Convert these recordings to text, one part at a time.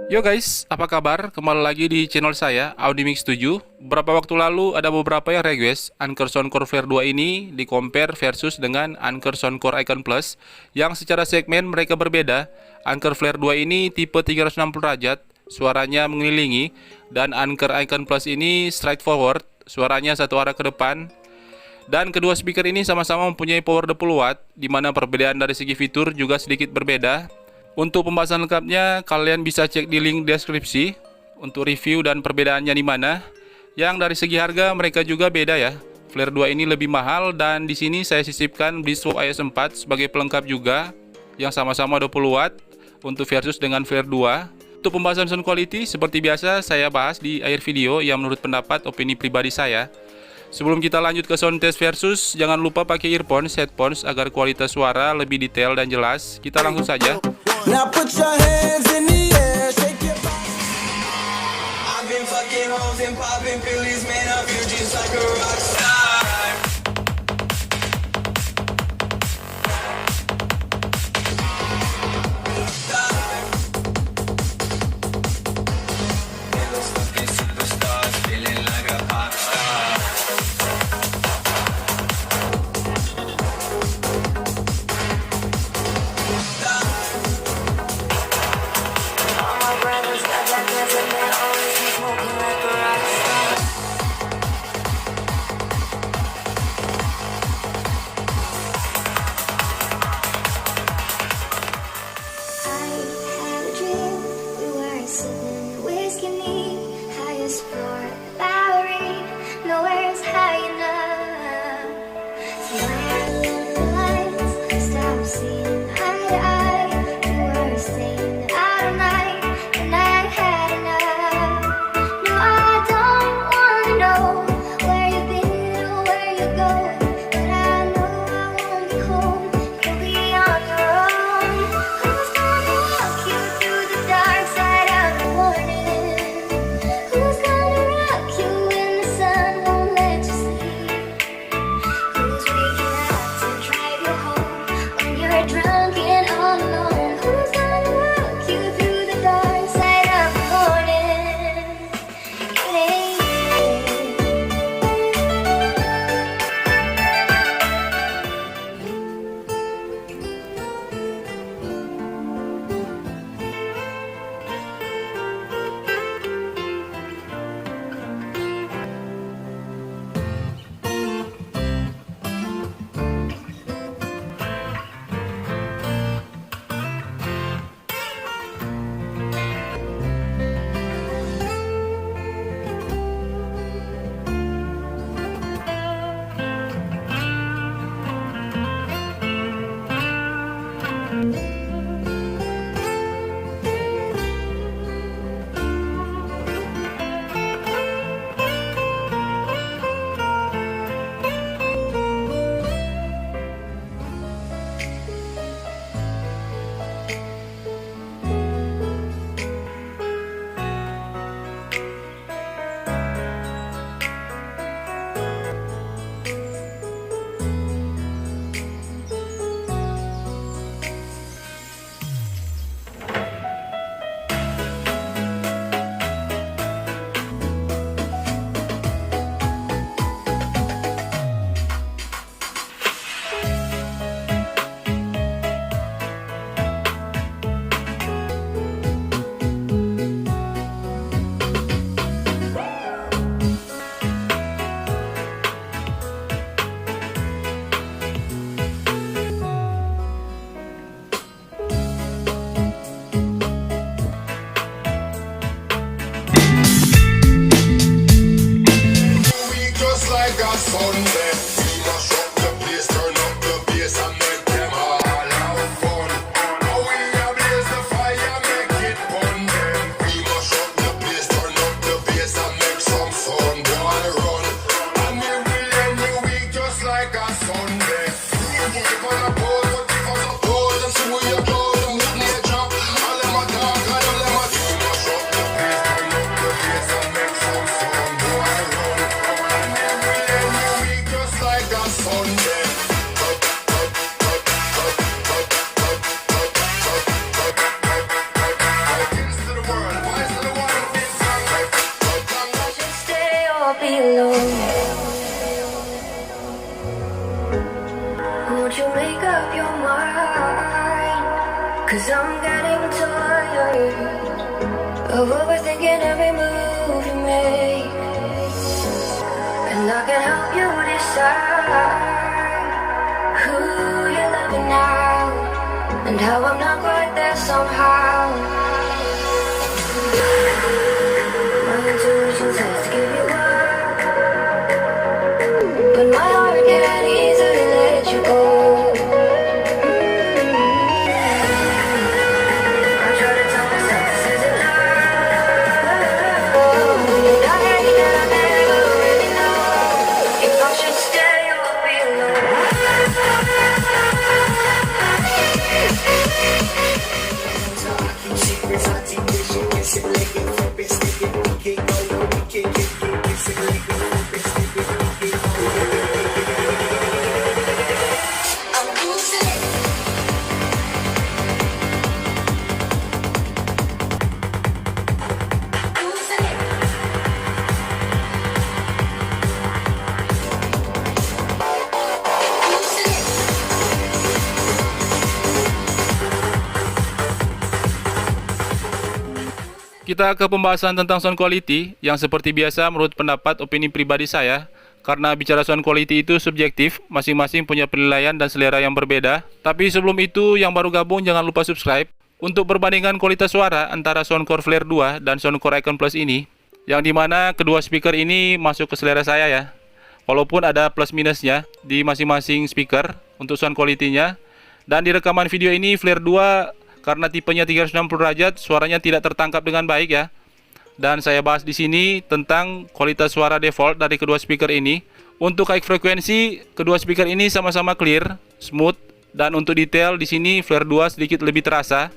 Yo guys, apa kabar? Kembali lagi di channel saya, Audimix 7. Beberapa waktu lalu ada beberapa yang request Anker Soundcore Flare 2 ini di compare versus dengan Anker Soundcore Icon Plus yang secara segmen mereka berbeda. Anker Flare 2 ini tipe 360 derajat, suaranya mengelilingi, dan Anker Icon Plus ini straightforward, suaranya satu arah ke depan. Dan kedua speaker ini sama-sama mempunyai power 20 watt, di mana perbedaan dari segi fitur juga sedikit berbeda. Untuk pembahasan lengkapnya, kalian bisa cek di link deskripsi untuk review dan perbedaannya di mana. Yang dari segi harga mereka juga beda ya. Flare 2 ini lebih mahal dan di sini saya sisipkan Blisswo IS4 sebagai pelengkap juga yang sama-sama 20 watt untuk versus dengan Flare 2. Untuk pembahasan sound quality seperti biasa saya bahas di akhir video yang menurut pendapat opini pribadi saya. Sebelum kita lanjut ke sound test versus, jangan lupa pakai earphones, headphones agar kualitas suara lebih detail dan jelas. Kita langsung saja. Now put your hands in the air, shake your body. I've been fucking hoes and popping pillies, man, I feel just like a rock star. Those fucking superstars, feeling like a pop star. All my brothers got that dance and they always be smoking like a rock star. getting tired of overthinking every move you make, and I can help you decide who you're loving now, and how I'm not quite there somehow. My intuition says to give you up, but my heart can't easily let you go. I try to tell myself this isn't love, and I hate that I never really know if I should stay or be alone. I'm losing it. Losing it. Losing it. Kita ke pembahasan tentang sound quality yang seperti biasa menurut pendapat opini pribadi saya. Karena bicara sound quality itu subjektif, masing-masing punya penilaian dan selera yang berbeda. Tapi sebelum itu, yang baru gabung jangan lupa subscribe untuk perbandingan kualitas suara antara Soundcore Flare 2 dan Soundcore Icon Plus ini, yang dimana kedua speaker ini masuk ke selera saya ya. Walaupun ada plus minusnya di masing-masing speaker untuk sound quality-nya. Dan di rekaman video ini Flare 2 karena tipenya 360 derajat, suaranya tidak tertangkap dengan baik ya. Dan saya bahas di sini tentang kualitas suara default dari kedua speaker ini. Untuk high frekuensi, kedua speaker ini sama-sama clear, smooth, dan untuk detail di sini Flare 2 sedikit lebih terasa.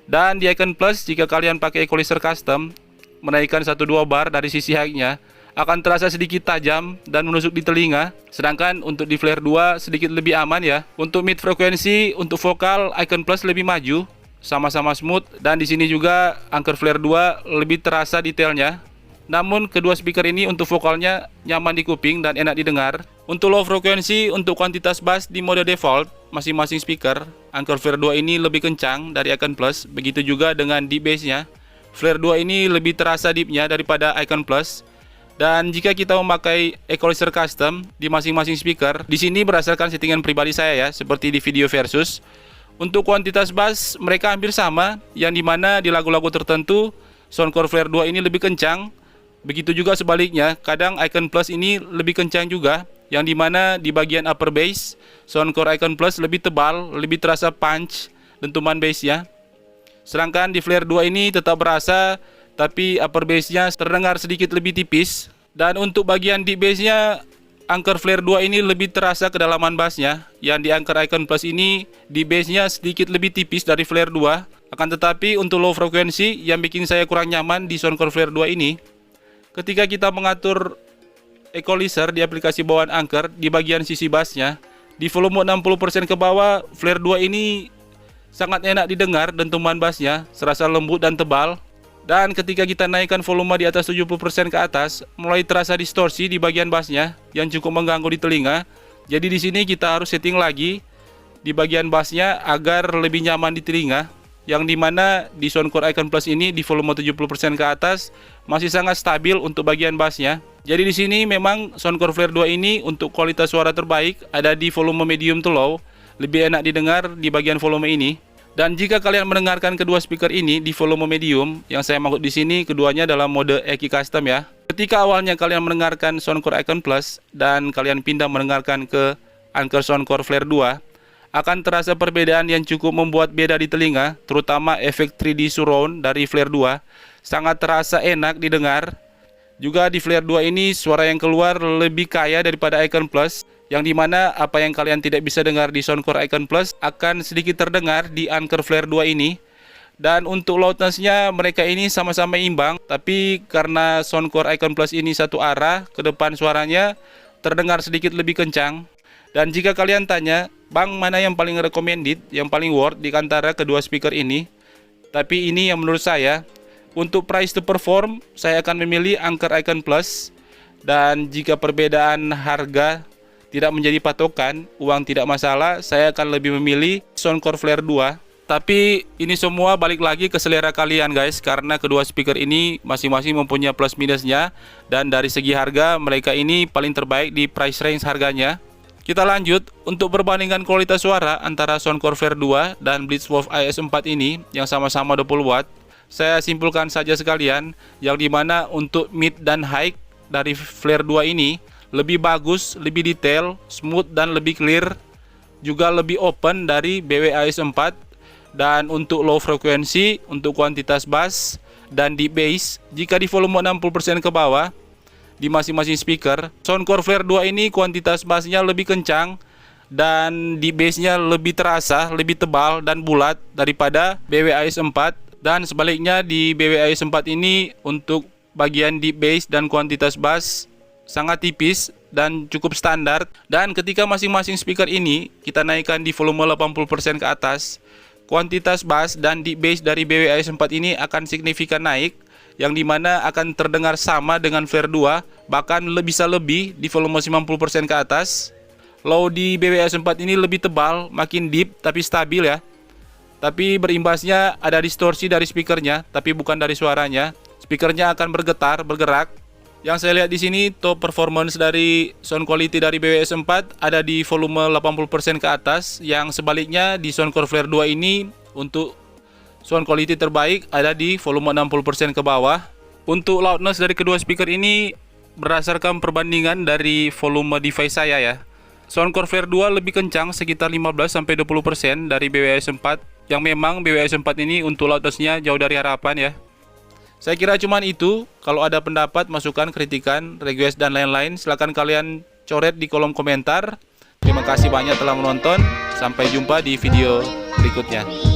Dan di Icon Plus, jika kalian pakai equalizer custom, menaikkan 1-2 bar dari sisi high-nya, akan terasa sedikit tajam dan menusuk di telinga. Sedangkan untuk di Flare 2 sedikit lebih aman ya. Untuk mid frekuensi, untuk vokal Icon Plus lebih maju, sama-sama smooth, dan di sini juga Anchor Flare 2 lebih terasa detailnya. Namun kedua speaker ini untuk vokalnya nyaman di kuping dan enak didengar. Untuk low frekuensi, untuk kuantitas bass di mode default masing-masing speaker, Anchor Flare 2 ini lebih kencang dari Icon Plus. Begitu juga dengan deep bass-nya. Flare 2 ini lebih terasa deep-nya daripada Icon Plus. Dan jika kita memakai equalizer custom di masing-masing speaker, di sini berdasarkan settingan pribadi saya ya, seperti di video versus. Untuk kuantitas bass mereka hampir sama, yang dimana di lagu-lagu tertentu Soundcore Flare 2 ini lebih kencang. Begitu juga sebaliknya, kadang Icon Plus ini lebih kencang juga, yang dimana di bagian upper bass Soundcore Icon Plus lebih tebal, lebih terasa punch dentuman bassnya. Sedangkan di Flare 2 ini tetap berasa, tapi upper bassnya terdengar sedikit lebih tipis. Dan untuk bagian deep bassnya, Anchor Flare 2 ini lebih terasa kedalaman bassnya. Yang di Anchor Icon Plus ini di bassnya sedikit lebih tipis dari Flare 2. Akan tetapi untuk low frekuensi yang bikin saya kurang nyaman di Soundcore Flare 2 ini, ketika kita mengatur equalizer di aplikasi bawaan Anchor di bagian sisi bassnya, di volume 60% ke bawah, Flare 2 ini sangat enak didengar dentuman bassnya, serasa lembut dan tebal. Dan ketika kita naikkan volume di atas 70% ke atas, mulai terasa distorsi di bagian bassnya yang cukup mengganggu di telinga. Jadi di sini kita harus setting lagi di bagian bassnya agar lebih nyaman di telinga. Yang dimana di Soundcore Icon Plus ini di volume 70% ke atas masih sangat stabil untuk bagian bassnya. Jadi di sini memang Soundcore Flare 2 ini untuk kualitas suara terbaik ada di volume medium to low, lebih enak didengar di bagian volume ini. Dan jika kalian mendengarkan kedua speaker ini di volume medium, yang saya maksud di sini keduanya dalam mode EQ custom ya. Ketika awalnya kalian mendengarkan Soundcore Icon Plus dan kalian pindah mendengarkan ke Anchor Soundcore Flare 2, akan terasa perbedaan yang cukup membuat beda di telinga, terutama efek 3D surround dari Flare 2 sangat terasa enak didengar. Juga di Flare 2 ini suara yang keluar lebih kaya daripada Icon Plus, yang dimana apa yang kalian tidak bisa dengar di Soundcore Icon Plus akan sedikit terdengar di Anchor Flare 2 ini. Dan untuk loudness-nya mereka ini sama-sama imbang, tapi karena Soundcore Icon Plus ini satu arah, ke depan suaranya terdengar sedikit lebih kencang. Dan jika kalian tanya, Bang, mana yang paling recommended, yang paling worth di antara kedua speaker ini? Tapi ini yang menurut saya, untuk price to perform, saya akan memilih Anchor Icon Plus. Dan jika perbedaan harga tidak menjadi patokan, uang tidak masalah, saya akan lebih memilih Soundcore Flare 2. Tapi ini semua balik lagi ke selera kalian guys, karena kedua speaker ini masing-masing mempunyai plus minusnya. Dan dari segi harga, mereka ini paling terbaik di price range harganya. Kita lanjut, untuk perbandingan kualitas suara antara Soundcore Flare 2 dan Blitzwolf IS4 ini yang sama-sama 20 watt. Saya simpulkan saja sekalian, yang dimana untuk mid dan high dari Flare 2 ini lebih bagus, lebih detail, smooth dan lebih clear. Juga lebih open dari BW IS4. Dan untuk low frekuensi, untuk kuantitas bass dan deep bass, jika di volume 60% ke bawah di masing-masing speaker, Soundcore Flare 2 ini kuantitas bassnya lebih kencang dan deep bassnya lebih terasa, lebih tebal dan bulat daripada BW IS4. Dan sebaliknya di BW IS4 ini untuk bagian deep bass dan kuantitas bass sangat tipis dan cukup standar. Dan ketika masing-masing speaker ini kita naikkan di volume 80% ke atas, kuantitas bass dan deep bass dari BW IS4 ini akan signifikan naik, yang dimana akan terdengar sama dengan Flare 2, bahkan bisa lebih di volume 90% ke atas. Low di BW IS4 ini lebih tebal, makin deep tapi stabil ya. Tapi berimbasnya ada distorsi dari speakernya, tapi bukan dari suaranya. Speakernya akan bergerak. Yang saya lihat di sini, top performance dari sound quality dari BW IS4 ada di volume 80% ke atas. Yang sebaliknya di Soundcore Flare 2 ini untuk sound quality terbaik ada di volume 60% ke bawah. Untuk loudness dari kedua speaker ini berdasarkan perbandingan dari volume device saya ya. Soundcore Flare 2 lebih kencang sekitar 15-20% dari BW IS4. Yang memang BW IS4 ini untuk loudnessnya jauh dari harapan ya. Saya kira cuman itu. Kalau ada pendapat, masukan, kritikan, request dan lain-lain, silahkan kalian coret di kolom komentar. Terima kasih banyak telah menonton. Sampai jumpa di video berikutnya.